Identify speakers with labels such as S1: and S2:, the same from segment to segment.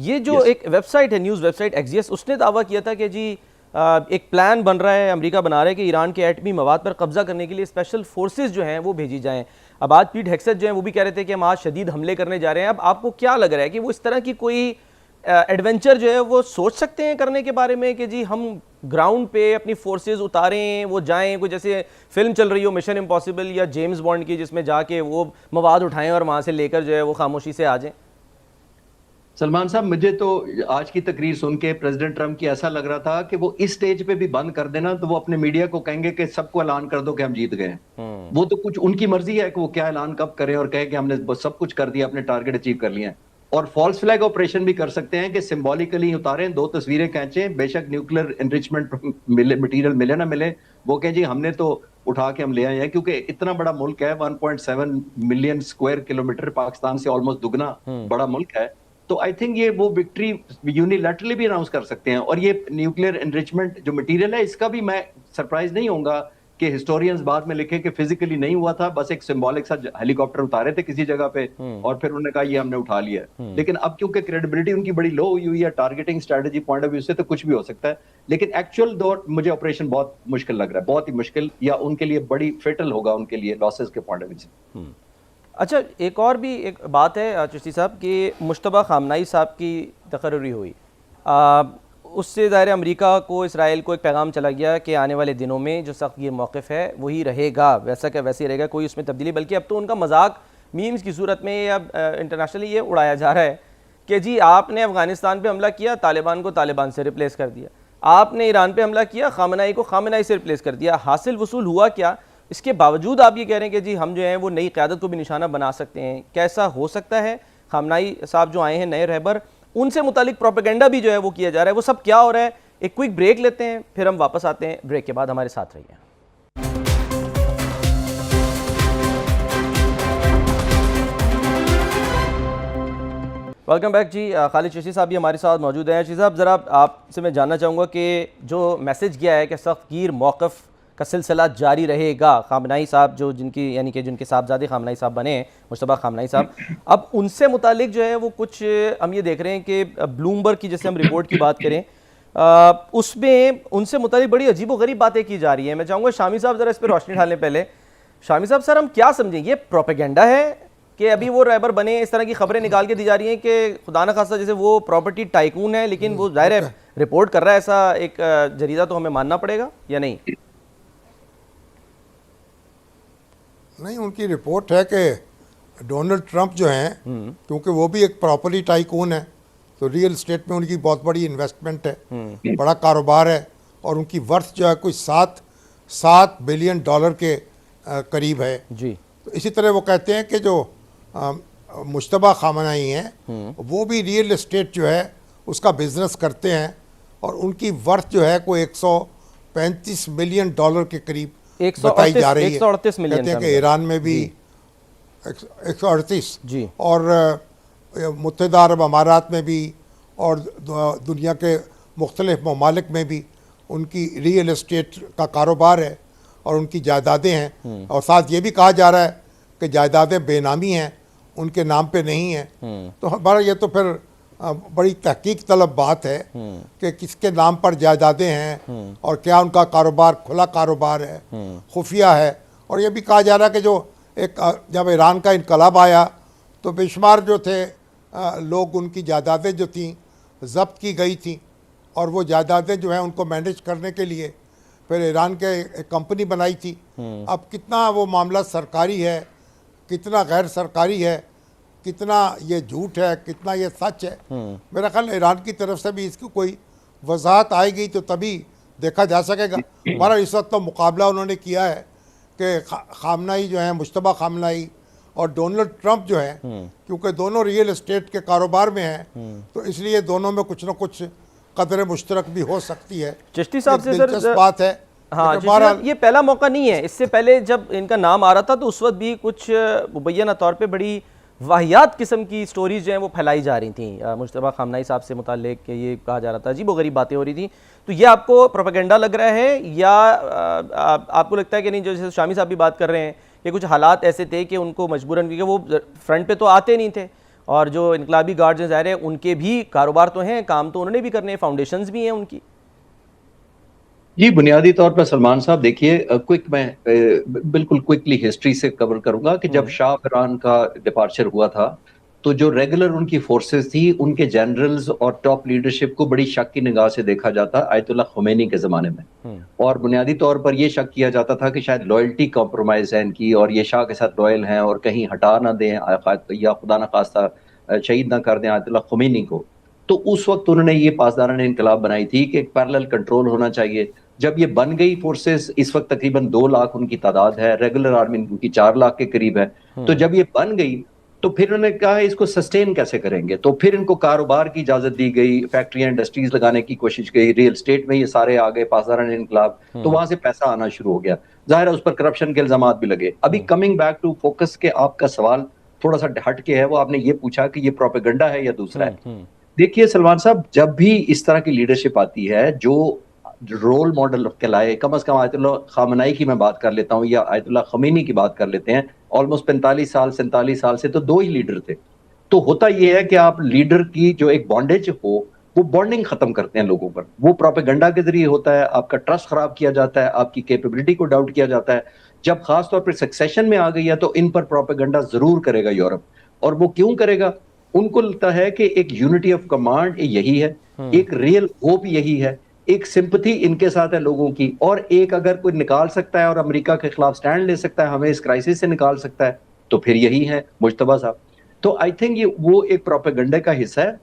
S1: ये जो एक वेबसाइट है, न्यूज़ वेबसाइट एक्सियस, उसने दावा किया था कि जी एक प्लान बन रहा है, अमेरिका बना रहा है कि ईरान के एटमी मवाद पर कब्जा करने के लिए स्पेशल फोर्सेस जो हैं वो भेजी जाएं। अब आज पीट हेग्सेथ जो हैं वो भी कह रहे थे कि हम आज शदीद हमले करने जा रहे हैं। अब आपको क्या लग रहा है कि वो इस तरह की कोई एडवेंचर जो है वो सोच सकते हैं करने के बारे में कि जी हम ग्राउंड पे अपनी फोर्सेस उतारें, वो जाएं, कोई जैसे फिल्म चल रही हो मिशन इम्पॉसिबल या जेम्स बॉन्ड की, जिसमें जाके वो मवाद उठाएं और वहाँ से लेकर जो है वो खामोशी से आ जाएं?
S2: सलमान साहब, मुझे तो आज की तकरीर सुन के प्रेसिडेंट ट्रम्प की ऐसा लग रहा था कि वो इस स्टेज पे भी बंद कर देना तो वो अपने मीडिया को कहेंगे कि सबको ऐलान कर दो कि हम जीत गए। वो तो कुछ उनकी मर्जी है कि वो क्या ऐलान कब करें और कहे कि हमने सब कुछ कर दिया, अपने टारगेट अचीव कर लिए हैं। और फॉल्स फ्लैग ऑपरेशन भी कर सकते हैं कि सिंबॉलिकली उतारें, 2 तस्वीरें खींचें, बेशक न्यूक्लियर एनरिचमेंट मटेरियल मिले ना मिले, वो कहें जी हमने तो उठा के हम ले आए हैं। क्योंकि इतना बड़ा मुल्क है, 1.7 मिलियन स्क्वायर किलोमीटर, पाकिस्तान से ऑलमोस्ट दुगना बड़ा मुल्क है। तो आई थिंक ये वो विक्ट्री यूनिलैटरली भी अनाउंस कर सकते हैं। और ये न्यूक्लियर एनरिचमेंट जो मटेरियल है, इसका भी मैं सरप्राइज नहीं होऊंगा कि हिस्टोरियंस बाद में लिखे कि फिजिकली नहीं हुआ था, बस एक सिंबॉलिक सा हेलीकॉप्टर उतारे थे किसी जगह पे और फिर उन्होंने कहा ये हमने उठा लिया। लेकिन अब क्योंकि क्रेडिबिलिटी उनकी बड़ी लो हुई हुई है targeting strategy point of view से, तो कुछ भी हो सकता है। लेकिन एक्चुअल दौर मुझे ऑपरेशन बहुत मुश्किल लग रहा है, बहुत ही मुश्किल, या उनके लिए बड़ी फेटल होगा उनके लिए लॉसेस के पॉइंट ऑफ व्यू से।
S1: अच्छा, एक और भी एक बात है चिश्ती साहब कि मुश्तबा खामनाई साहब की तकर्री हुई, उससे ज़ाहिर अमेरिका को, इसराइल को एक पैगाम चला गया कि आने वाले दिनों में जो सख्त ये मौक़िफ़ है वही रहेगा, वैसा क्या वैसे ही रहेगा, कोई उसमें तब्दीली। बल्कि अब तो उनका मजाक मीम्स की सूरत में अब इंटरनेशनली ये उड़ाया जा रहा है कि जी आपने अफ़गानिस्तान पे हमला किया, तालिबान को तालिबान से रिप्लेस कर दिया, आपने ईरान पे हमला किया, खामनाई को खामनाई से रिप्लेस कर दिया। हासिल वसूल हुआ क्या? इसके बावजूद आप ये कह रहे हैं कि जी हम जो है वो नई क़यादत को भी निशाना बना सकते हैं। कैसा हो सकता है? खामनाई साहब जो आए हैं नए रहबर, उनसे मुतालिक प्रोपेगेंडा भी जो है वो किया जा रहा है, वो सब क्या हो रहा है? एक क्विक ब्रेक लेते हैं, फिर हम वापस आते हैं। ब्रेक के बाद हमारे साथ रहिए। वेलकम बैक जी। खालिद चिश्ती साहब भी हमारे साथ मौजूद हैं। चिश्ती साहब, ज़रा आपसे मैं जानना चाहूँगा कि जो मैसेज गया है कि सख्तगीर मौक़िफ़ का सिलसिला जारी रहेगा, खामनाई साहब जो जिनकी यानी कि जिनके साहबजादे खामनाई साहब बने हैं, मुश्तबा खामनाई साहब, अब उनसे मुतालिक जो है वो कुछ हम ये देख रहे हैं कि ब्लूमबर्ग की जैसे हम रिपोर्ट की बात करें, उसमें उनसे मुतालिक बड़ी अजीब व गरीब बातें की जा रही हैं। मैं चाहूँगा शामी साहब ज़रा इस पर रोशनी डालने पहले। शामी साहब, सर हम क्या समझें, ये प्रोपेगेंडा है कि अभी वो रहबर बने, इस तरह की खबरें निकाल के दी जा रही हैं कि खुदा न खास्ता जैसे वो प्रॉपर्टी टाइकून है, लेकिन वो ज़ाहिर है रिपोर्ट कर रहा है, ऐसा एक जरीदा तो हमें मानना पड़ेगा या नहीं?
S3: नहीं, उनकी रिपोर्ट है कि डोनाल्ड ट्रंप जो हैं, क्योंकि वो भी एक प्रॉपर्टी टाइकून है, तो रियल एस्टेट में उनकी बहुत बड़ी इन्वेस्टमेंट है, बड़ा कारोबार है, और उनकी वर्थ जो है कोई 7 बिलियन डॉलर के करीब है
S1: जी।
S3: तो इसी तरह वो कहते हैं कि जो मुश्तबा खामनाई हैं वो भी रियल एस्टेट जो है उसका बिजनेस करते हैं, और उनकी वर्थ जो है कोई 135 मिलियन डॉलर के करीब बताई जा रही है।
S1: 138 मिलियन
S3: कहते हैं कि ईरान में भी 138
S1: जी,
S3: और मुत्तहिदा अरब अमारात में भी, और दुनिया के मुख्तलिफ ममालिक में भी उनकी रियल एस्टेट का कारोबार है और उनकी जायदादें हैं। और साथ ये भी कहा जा रहा है कि जायदादें बेनामी हैं, उनके नाम पे नहीं हैं। तो हमारा ये तो फिर बड़ी तहकीक तलब बात है कि किसके नाम पर जायदादें हैं और क्या उनका कारोबार खुला कारोबार है, खुफिया है। और ये भी कहा जा रहा है कि जो जब ईरान का इनकलाब आया तो बेशुमार जो थे लोग, उनकी जायदादें जो थीं ज़ब्त की गई थी, और वो जायदादें जो हैं उनको मैनेज करने के लिए फिर ईरान के एक कंपनी बनाई थी। अब कितना वो मामला सरकारी है, कितना गैर सरकारी है, कितना ये झूठ है, कितना ये सच है, मेरा ख्याल ईरान की तरफ से भी इसकी कोई वजाहत आएगी तो तभी देखा जा सकेगा। हमारा इस वक्त तो मुकाबला उन्होंने किया है कि खामनाई जो है, मुश्तबा खामनाई और डोनाल्ड ट्रंप जो है, क्योंकि दोनों रियल एस्टेट के कारोबार में हैं, तो इसलिए दोनों में कुछ न कुछ कदर मुश्तरक भी हो सकती है।
S1: चिश्ती साहब से सर
S3: बात है।
S1: हाँ, ये पहला मौका नहीं है। इससे पहले जब इनका नाम आ रहा था तो उस वक्त भी कुछ मुबैना तौर पे बड़ी वाहियात किस्म की स्टोरीज जो हैं वो फैलाई जा रही थी मुश्तबा खामनाई साहब से मुताल्लिक, कि ये कहा जा रहा था, अजीब व गरीब बातें हो रही थी। तो ये आपको प्रोपेगेंडा लग रहा है या आपको लगता है कि नहीं, जैसे शामी साहब भी बात कर रहे हैं कि कुछ हालात ऐसे थे कि उनको मजबूरन, क्योंकि वो फ्रंट पे तो आते नहीं थे, और जो इनकलाबी गार्ड्स हैं ज़ाहिर है उनके भी कारोबार तो हैं, काम तो उन्होंने भी करने हैं, फाउंडेशंस भी हैं उनकी।
S2: जी, बुनियादी तौर पर सलमान साहब देखिए, मैं बिल्कुल क्विकली हिस्ट्री से कवर करूंगा कि जब शाह ईरान का डिपार्चर हुआ था, तो जो रेगुलर उनकी फोर्सेस थी, उनके जनरल्स और टॉप लीडरशिप को बड़ी शक की निगाह से देखा जाता आयतुल्लाह खुमैनी के ज़माने में। और बुनियादी तौर पर यह शक किया जाता था कि शायद लॉयल्टी कॉम्प्रोमाइज़ है इनकी और ये शाह के साथ लॉयल हैं और कहीं हटा ना दें या खुदा न खास्ता शहीद ना कर दें आयतुल्लाह खुमैनी को। तो उस वक्त उन्होंने ये पासदारान इनकलाब बनाई थी कि एक पैरेलल कंट्रोल होना चाहिए। जब ये बन गई फोर्सेस, इस वक्त तकरीबन 2 लाख उनकी तादाद है, रेगुलर आर्मी उनकी 4 लाख के करीब है। तो जब ये बन गई तो फिर उन्होंने कहा इसको सस्टेन कैसे करेंगे, तो फिर इनको कारोबार की इजाजत दी गई, फैक्ट्रियां इंडस्ट्रीज लगाने की कोशिश की, रियल एस्टेट में ये सारे आ गए पासदारान इनकलाब, तो वहां से पैसा आना शुरू हो गया। जाहिर है उस पर करप्शन के इल्जामात भी लगे। अभी कमिंग बैक टू फोकस के आपका सवाल थोड़ा सा हट के है, वो आपने ये पूछा कि ये प्रोपेगेंडा है या दूसरा है। देखिए सलमान साहब, जब भी इस तरह की लीडरशिप आती है जो रोल मॉडल कहलाए, कम से कम आयतुल्लाह खामनाई की मैं बात कर लेता हूँ या आयतुल्लाह खमीनी की बात कर लेते हैं, ऑलमोस्ट 45 साल 47 साल से तो 2 ही लीडर थे। तो होता यह है कि आप लीडर की जो एक बॉन्डेज हो वो बॉन्डिंग खत्म करते हैं लोगों पर, वो प्रोपेगेंडा के जरिए होता है, आपका ट्रस्ट खराब किया जाता है, आपकी कैपेबिलिटी को डाउट किया जाता है। जब खास तौर पर सक्सेशन में आ गई है तो इन पर प्रोपेगेंडा जरूर करेगा यूरोप। और वो क्यों करेगा? उनको लगता है कि एक यूनिटी ऑफ कमांड यही है, एक रियल होप यही है, एक सिंपथी इनके साथ है लोगों की, और एक अगर कोई निकाल सकता है और अमेरिका के खिलाफ स्टैंड ले सकता है, हमें इस क्राइसिस से निकाल सकता है, तो फिर यही है मुज्तबा साहब। तो आई थिंक ये वो एक प्रोपेगेंडा का हिस्सा है।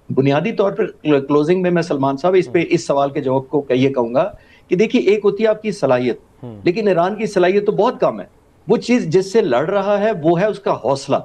S2: बुनियादी तौर पर क्लोजिंग में मैं सलमान साहब इस सवाल के जवाब को ये कहूंगा कि देखिए, एक होती है आपकी सलाहियत, लेकिन ईरान की सलाहियत तो बहुत कम है। वो चीज जिससे लड़ रहा है वो है उसका हौसला,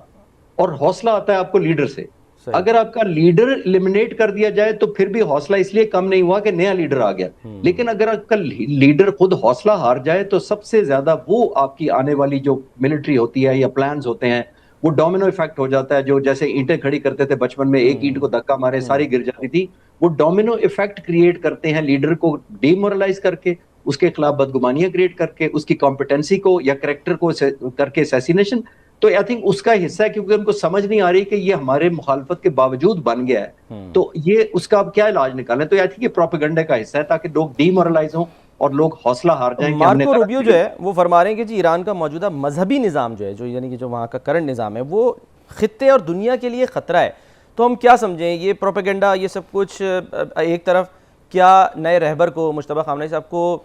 S2: और हौसला आता है आपको लीडर से। अगर आपका लीडर एलिमिनेट कर दिया जाए तो फिर भी हौसला इसलिए कम नहीं हुआ कि नया लीडर आ गया, लेकिन अगर आपका लीडर खुद हौसला हार जाए तो सबसे ज्यादा वो आपकी आने वाली जो मिलिट्री होती है या प्लान्स होते हैं वो डोमिनो इफेक्ट हो जाता है। जो जैसे ईंटें खड़ी करते थे बचपन में, एक ईंट को धक्का मारे सारी गिर जाती थी, वो डोमिनो इफेक्ट क्रिएट करते हैं लीडर को डिमोरलाइज करके, उसके खिलाफ बदगुमानियां क्रिएट करके, उसकी कॉम्पिटेंसी को या करेक्टर को करके असैसिनेशन। तो आई थिंक उसका हिस्सा है, क्योंकि उनको समझ नहीं आ रही कि ये हमारे मुखालफत के बावजूद बन गया है, तो ये उसका अब क्या इलाज निकालें। तो आई थिंक ये प्रोपेगेंडा का हिस्सा है ताकि लोग डिमोरलाइज हों और लोग हौसला हार जाएं।
S1: मार्को रूबियो जो है वो फरमा रहे हैं कि जी ईरान का मौजूदा मजहबी निज़ाम जो है, जो यानी कि जो वहाँ का करंट निज़ाम है, वो खित्ते और दुनिया के लिए ख़तरा है। तो हम क्या समझें ये प्रोपेगेंडा, ये सब कुछ एक तरफ क्या नए रहबर को, मुश्तबा खामनेई साहब को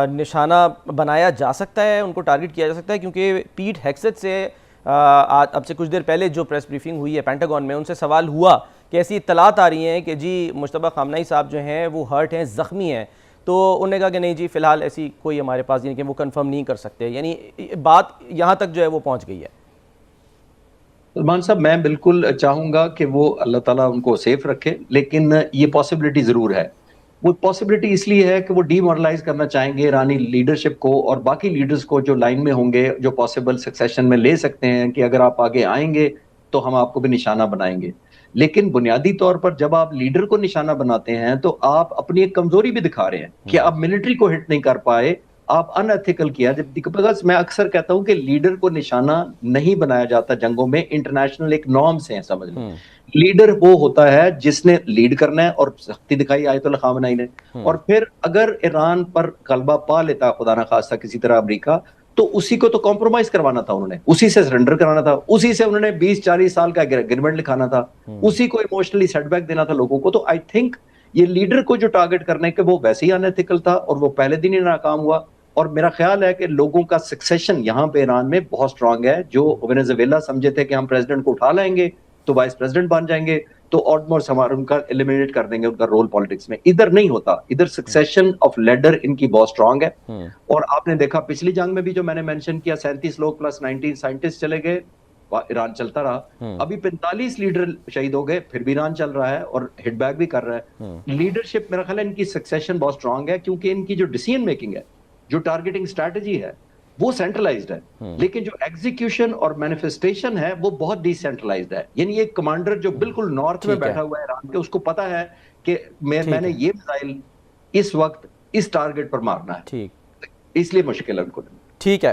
S1: निशाना बनाया जा सकता है, उनको टारगेट किया जा सकता है? क्योंकि पीट हेग्सेथ से आज अब से कुछ देर पहले जो प्रेस ब्रीफिंग हुई है पेंटागन में, उनसे सवाल हुआ कि ऐसी इत्तलात आ रही हैं कि जी मुश्तबा खामनेई साहब जो हैं वो हर्ट हैं, ज़ख्मी हैं, तो उन्होंने कहा कि नहीं जी फ़िलहाल ऐसी कोई हमारे पास, यानी कि वो कंफर्म नहीं कर सकते। यानी बात यहाँ तक जो है वो पहुँच गई है।
S2: सलमान साहब, मैं बिल्कुल चाहूंगा कि वो अल्लाह ताला उनको सेफ रखे, लेकिन ये पॉसिबिलिटी जरूर है। वो पॉसिबिलिटी इसलिए है कि वो डीमोरलाइज करना चाहेंगे ईरानी लीडरशिप को और बाकी लीडर्स को जो लाइन में होंगे, जो पॉसिबल सक्सेशन में ले सकते हैं कि अगर आप आगे आएंगे तो हम आपको भी निशाना बनाएंगे। लेकिन बुनियादी तौर पर जब आप लीडर को निशाना बनाते हैं तो आप अपनी एक कमजोरी भी दिखा रहे हैं कि आप मिलिट्री को हिट नहीं कर पाए, आप अनएथिकल किया। जब मैं अक्सर कहता हूं कि लीडर को निशाना नहीं बनाया जाता जंगों में, इंटरनेशनल एक नॉर्म्स हैं, समझ लो। लीडर वो होता है जिसने लीड करना है, और सख्ती दिखाई आयतुल्लाह खामनेई ने। और फिर अगर ईरान पर गलबा पा लेता खुदा ना खास्ता किसी तरह अमेरिका, तो उसी को तो कॉम्प्रोमाइज करवाना था उन्होंने, उसी से सरेंडर कराना था, उसी से उन्होंने 20-40 साल का एग्रीमेंट लिखाना था, उसी को इमोशनली सेटबैक देना था लोगों को। तो आई थिंक ये लीडर को जो टारगेट करने के वो वैसे ही अनएथिकल था और वो पहले दिन ही नाकाम हुआ। और मेरा ख्याल है कि लोगों का सक्सेशन यहाँ पे ईरान में बहुत स्ट्रांग है। जो वेनेजुएला समझे थे कि हम प्रेसिडेंट को उठा लाएंगे तो वाइस प्रेसिडेंट बन जाएंगे, तो ऑलमोस्ट हमारा उनका एलिमिनेट कर देंगे उनका रोल पॉलिटिक्स में। इधर नहीं होता, इधर सक्सेशन ऑफ लीडर इनकी बहुत स्ट्रांग है। और आपने देखा पिछली जंग में भी जो मैंने मेंशन किया, 37 लोग प्लस 19 साइंटिस्ट चले गए, ईरान चलता रहा। अभी 45 लीडर शहीद हो गए, फिर भी ईरान चल रहा है और हिटबैक भी कर रहा है। लीडरशिप मेरा ख्याल है इनकी सक्सेशन बहुत स्ट्रांग है, क्योंकि इनकी जो डिसीजन मेकिंग है, जो टारगेटिंग स्ट्रैटेजी है, वो सेंट्रलाइज्ड है, लेकिन जो एग्जीक्यूशन और मैनिफेस्टेशन है वो बहुत डिसेंट्रलाइज्ड है। यानी एक कमांडर जो बिल्कुल नॉर्थ में बैठा हुआ है ईरान के, उसको पता है कि मैंने ये मिसाइल इस वक्त इस टारगेट पर मारना है,
S1: ठीक,
S2: इसलिए मुश्किल है उनको।
S1: ठीक है।